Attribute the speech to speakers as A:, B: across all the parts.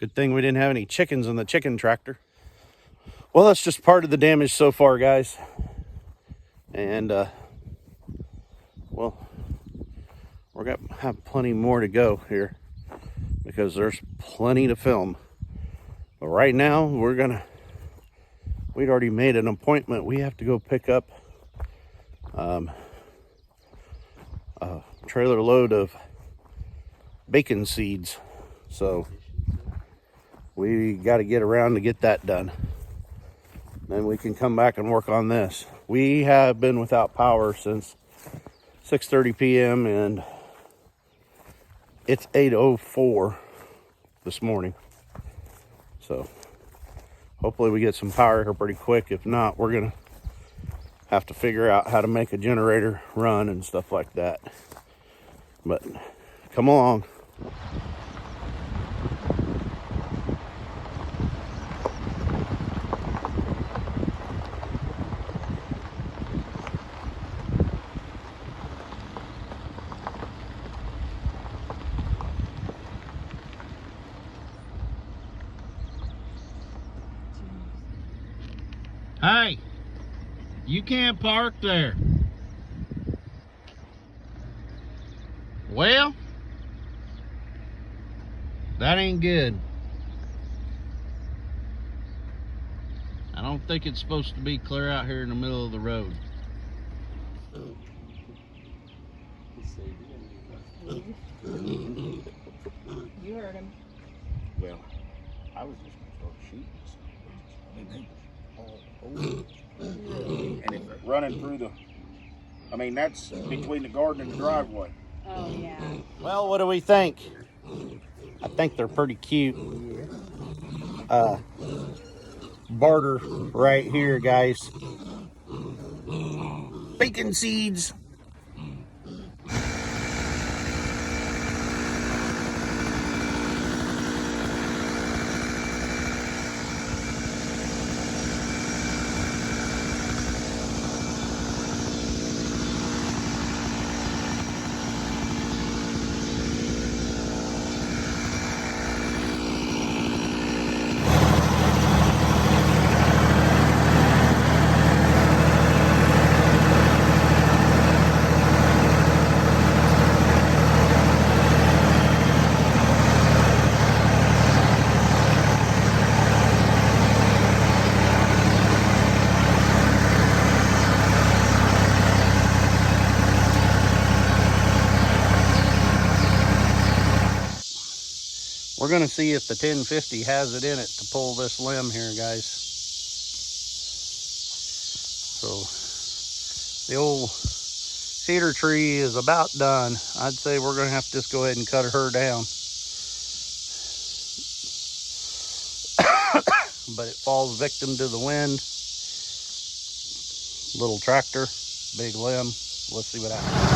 A: Good thing we didn't have any chickens in the chicken tractor. Well, that's just part of the damage so far, guys. And, well, we're gonna have plenty more to go here because there's plenty to film. But right now, we'd already made an appointment. We have to go pick up a trailer load of bacon seeds. So we got to get around to get that done. Then we can come back and work on this. We have been without power since 6:30 p.m. and it's 8:04 this morning. So hopefully we get some power here pretty quick. If not, we're gonna have to figure out how to make a generator run and stuff like that. But come along.
B: Hey, you can't park there. Well, that ain't good. I don't think it's supposed to be clear out here in the middle of the road.
C: You heard him.
B: Well, I was just gonna start shooting. And if it's running through the, I mean, that's between the garden and the driveway.
C: Oh, yeah.
A: Well, what do we think? I think they're pretty cute. Barter right here, guys. Bacon seeds. We're going to see if the 1050 has it in it to pull this limb here, guys. So the old cedar tree is about done. I'd say we're going to have to just go ahead and cut her down. But it falls victim to the wind. Little tractor, big limb. Let's see what happens.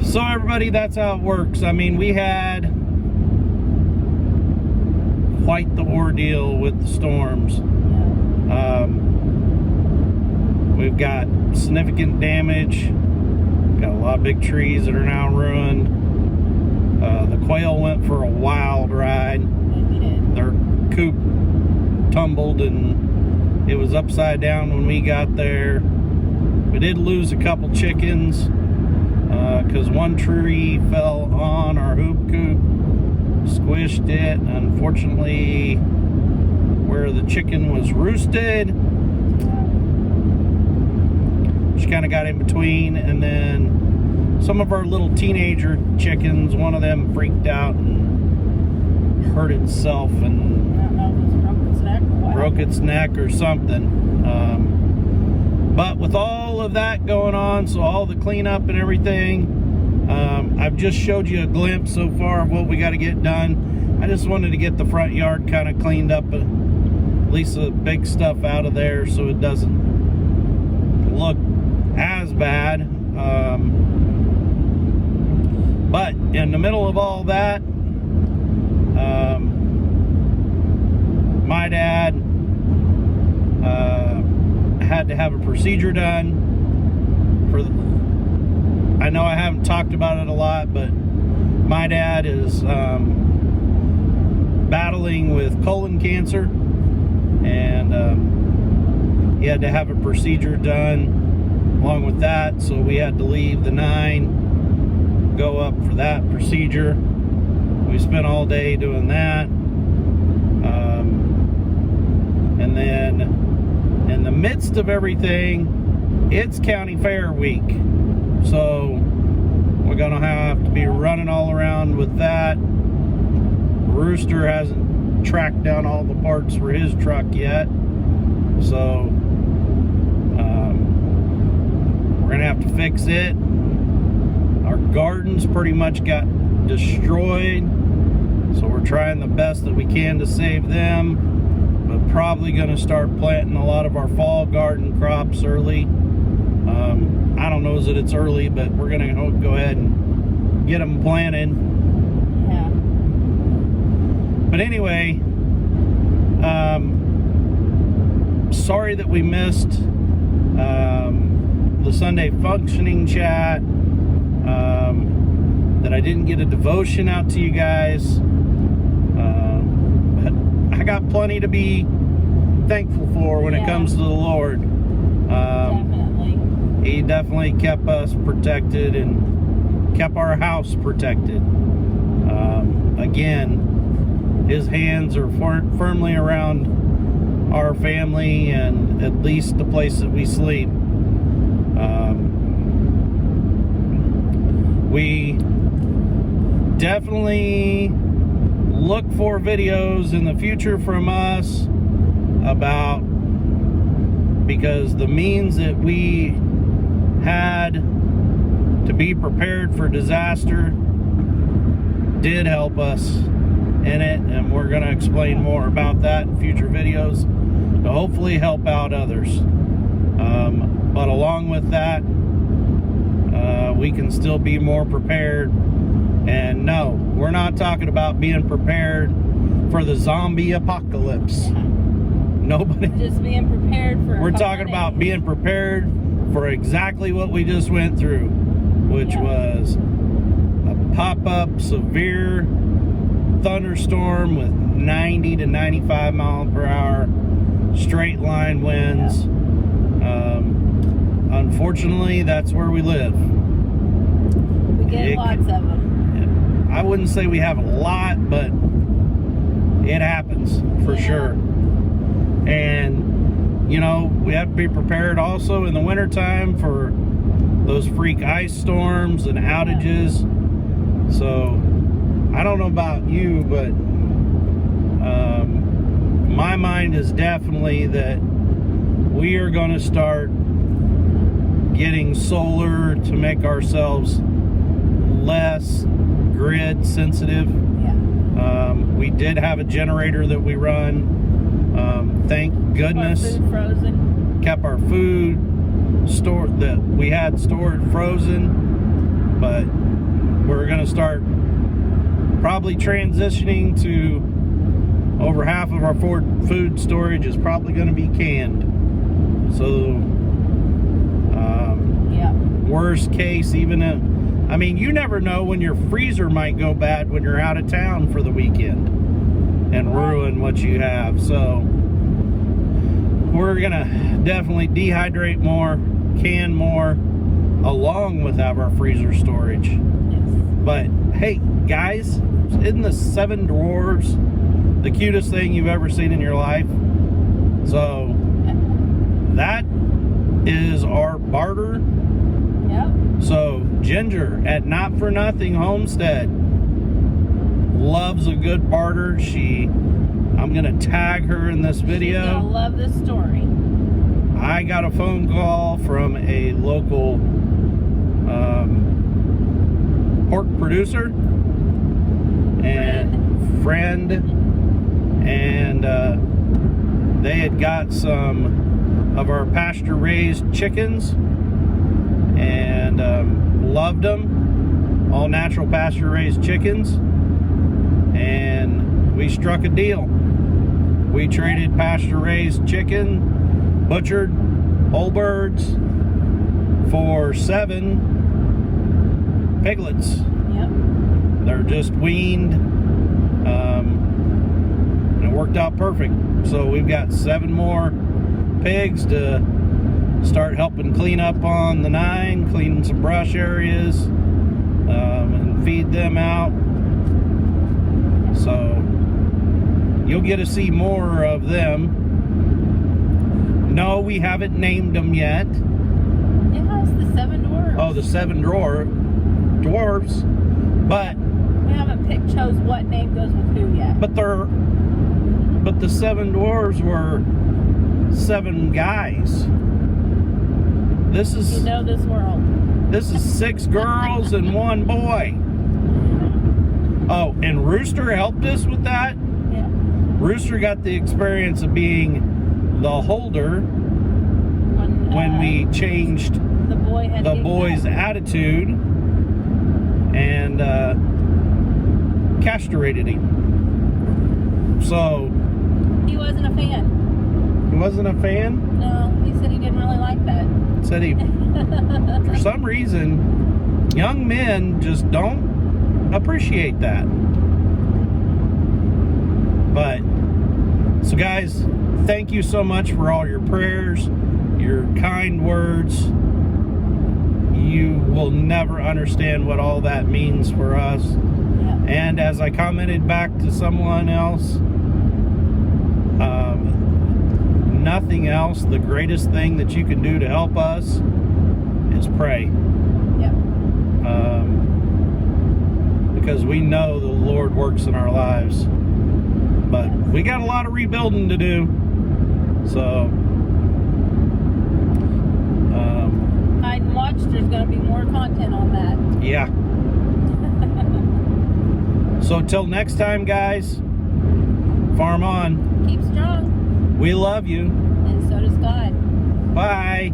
A: So everybody, that's how it works. I mean, we had quite the ordeal with the storms. We've got significant damage. Got a lot of big trees that are now ruined. The quail went for a wild ride. Their coop tumbled and it was upside down when we got there. We did lose a couple chickens. because one tree fell on our hoop coop, squished it. Unfortunately, where the chicken was roosted, she kind of got in between, and then some of our little teenager chickens, one of them freaked out and hurt itself and
C: I don't know if it's broke its neck or what.
A: broke its neck or something. But with all of that going on, so all the cleanup and everything, I've just showed you a glimpse so far of what we got to get done. I just wanted to get the front yard kind of cleaned up, at least the big stuff out of there, so it doesn't look as bad. But in the middle of all that, my dad had to have a procedure done for I know I haven't talked about it a lot, but my dad is battling with colon cancer, and he had to have a procedure done along with that, so we had to leave the 9, go up for that procedure. We spent all day doing that, and then in the midst of everything, it's county fair week, so we're gonna have to be running all around with that. Rooster hasn't tracked down all the parts for his truck yet, so we're gonna have to fix it. Our gardens pretty much got destroyed, so we're trying the best that we can to save them, but probably gonna start planting a lot of our fall garden crops early. I don't know that it's early, but we're gonna go ahead and get them planted.
C: Yeah.
A: But anyway, sorry that we missed the Sunday functioning chat, that I didn't get a devotion out to you guys, but I got plenty to be thankful for when it comes to the Lord.
C: Definitely.
A: He definitely kept us protected and kept our house protected. Again, his hands are firmly around our family and at least the place that we sleep. We definitely look for videos in the future from us about, because the means that we had to be prepared for disaster did help us in it, and we're going to explain more about that in future videos to hopefully help out others. But along with that, we can still be more prepared. And no, we're not talking about being prepared for the zombie apocalypse. Nobody.
C: Just being prepared for.
A: We're talking about being prepared for exactly what we just went through, which was a pop-up severe thunderstorm with 90 to 95 mile per hour straight line winds. Unfortunately, that's where we live.
C: We get lots of them.
A: I wouldn't say we have a lot, but it happens for sure. And you know, we have to be prepared also in the wintertime for those freak ice storms and outages. So I don't know about you, but my mind is definitely that we are going to start getting solar to make ourselves less grid sensitive. We did have a generator that we run. Thank goodness.
C: Our food frozen.
A: Kept our food stored that we had stored frozen, but we're going to start probably transitioning to over half of our food storage is probably going to be canned. So worst case, even I mean, you never know when your freezer might go bad when you're out of town for the weekend and ruin what you have. So we're gonna definitely dehydrate more, can more, along with have our freezer storage.
C: Yes.
A: But hey, guys, isn't the 7 dwarves the cutest thing you've ever seen in your life? So that is our barter.
C: Yep.
A: So Ginger at Not For Nothing Homestead loves a good barter. I'm gonna tag her in this video.
C: She's gonna love this story.
A: I got a phone call from a local pork producer and friend, and they had got some of our pasture-raised chickens and loved them, all natural pasture-raised chickens, and we struck a deal. We traded pasture-raised chicken, butchered whole birds, for 7 piglets.
C: Yep.
A: They're just weaned, and it worked out perfect. So we've got 7 more pigs to start helping clean up on the 9, clean some brush areas, and feed them out. So you'll get to see more of them. No, we haven't named them yet.
C: Yeah, it's the 7 dwarves.
A: Oh, the 7 dwarfs, but
C: We haven't chose what name goes with who yet.
A: but the 7 dwarves were 7 guys. This
C: You
A: is
C: know this world.
A: 6 girls and 1 boy. Oh, and Rooster helped us with that.
C: Yeah.
A: Rooster got the experience of being the holder when we changed
C: the boy had
A: the
C: given
A: boy's
C: up.
A: attitude and castrated him. So
C: He wasn't a fan.
A: he wasn't a fan.
C: No, he said he didn't really like that.
A: Said he, for some reason, young men just don't appreciate that. But so guys, thank you so much for all your prayers, your kind words. You will never understand what all that means for us.
C: Yeah.
A: And as I commented back to someone else, nothing else, the greatest thing that you can do to help us is pray.
C: Yep.
A: Because we know the Lord works in our lives. But we got a lot of rebuilding to do. So
C: Hide and watch, there's going to be more content on that.
A: yeah. So till next time, guys, farm on.
C: Keep strong,
A: We love you.
C: and so does God.
A: Bye.